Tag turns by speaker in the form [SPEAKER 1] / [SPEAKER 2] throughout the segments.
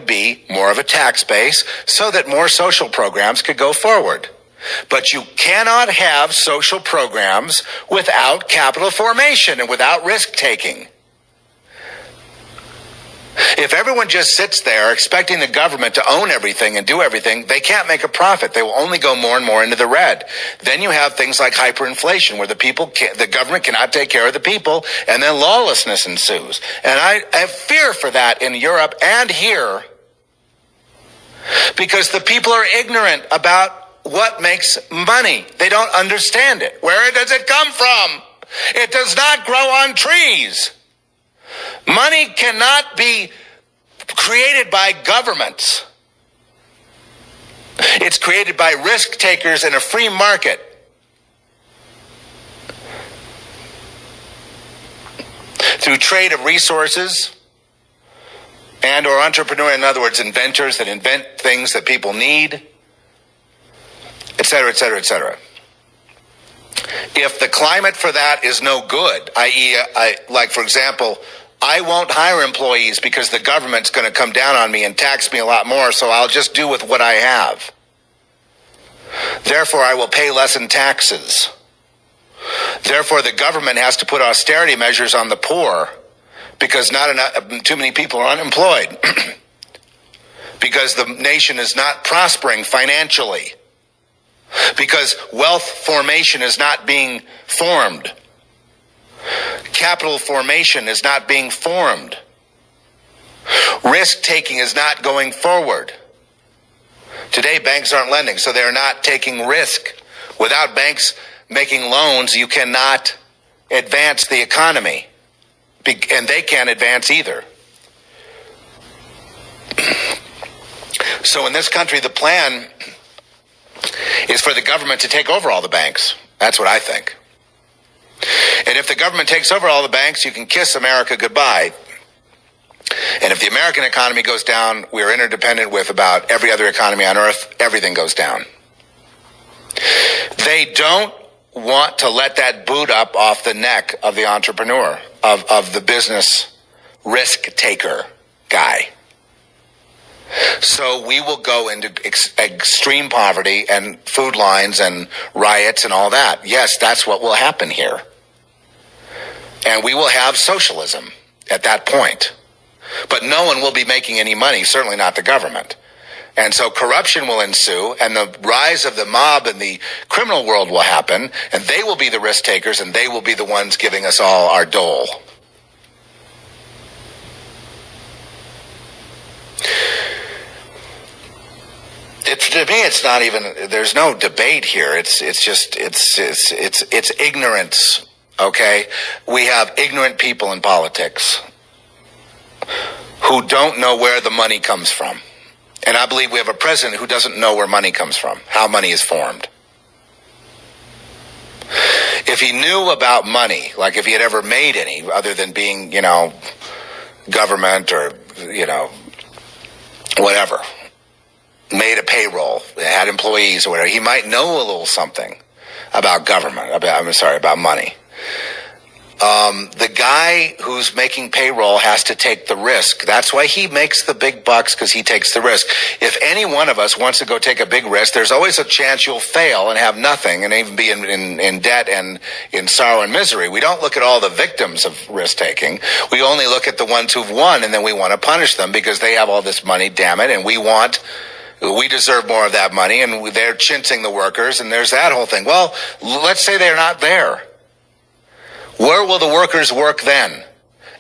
[SPEAKER 1] would be more of a tax base so that more social programs could go forward. But you cannot have social programs without capital formation and without risk taking. If everyone just sits there expecting the government to own everything and do everything, they can't make a profit. They will only go more and more into the red. Then you have things like hyperinflation, where the government cannot take care of the people, and then lawlessness ensues. And I have fear for that in Europe and here, because the people are ignorant about what makes money. They don't understand it. Where does it come from? It does not grow on trees. Money cannot be created by governments. It's created by risk takers in a free market. Through trade of resources and or entrepreneur, in other words, inventors that invent things that people need, etc., etc., etc. If the climate for that is no good, i.e., like, for example, I won't hire employees because the government's going to come down on me and tax me a lot more, so I'll just do with what I have. Therefore, I will pay less in taxes. Therefore, the government has to put austerity measures on the poor because too many people are unemployed, because the nation is not prospering financially, because wealth formation is not being formed. Capital formation is not being formed. Risk-taking is not going forward. Today, banks aren't lending, so they're not taking risk. Without banks making loans, you cannot advance the economy, and they can't advance either. So in this country, the plan is for the government to take over all the banks. That's what I think. And if the government takes over all the banks, you can kiss America goodbye. And if the American economy goes down, we're interdependent with about every other economy on earth. Everything goes down. They don't want to let that boot up off the neck of the entrepreneur, of the business risk taker guy. So we will go into extreme poverty and food lines and riots and all that. Yes, that's what will happen here. And we will have socialism at that point. But no one will be making any money, certainly not the government. And so corruption will ensue, and the rise of the mob and the criminal world will happen, and they will be the risk takers, and they will be the ones giving us all our dole. To me, it's not even, there's no debate here. It's ignorance, okay? We have ignorant people in politics who don't know where the money comes from. And I believe we have a president who doesn't know where money comes from, how money is formed. If he knew about money, like if he had ever made any, other than being, government or, whatever, made a payroll, had employees or whatever, he might know a little something about government, about money. The guy who's making payroll has to take the risk. That's why he makes the big bucks, because he takes the risk. If any one of us wants to go take a big risk, there's always a chance you'll fail and have nothing and even be in debt and in sorrow and misery. We don't look at all the victims of risk-taking. We only look at the ones who've won, and then we want to punish them because they have all this money, damn it, and we deserve more of that money, and they're chintzing the workers, and there's that whole thing. Well, let's say they're not there. Where will the workers work then?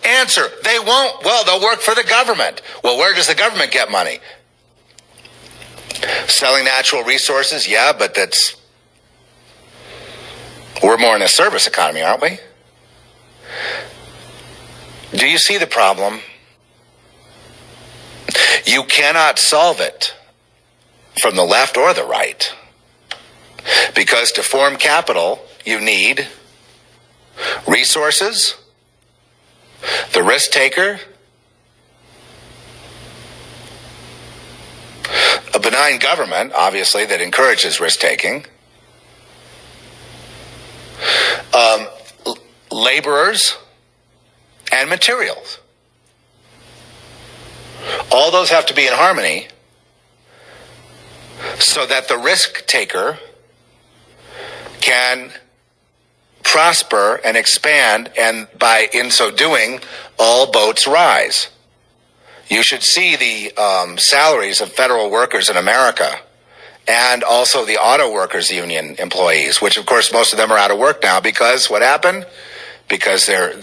[SPEAKER 1] Answer, they won't. Well, they'll work for the government. Well, where does the government get money? Selling natural resources? Yeah, but we're more in a service economy, aren't we? Do you see the problem? You cannot solve it from the left or the right. Because to form capital, you need resources, the risk taker, a benign government, obviously, that encourages risk taking, laborers, and materials. All those have to be in harmony so that the risk taker can prosper and expand, and in so doing, all boats rise. You should see the salaries of federal workers in America, and also the auto workers union employees, which of course most of them are out of work now because what happened? Because they're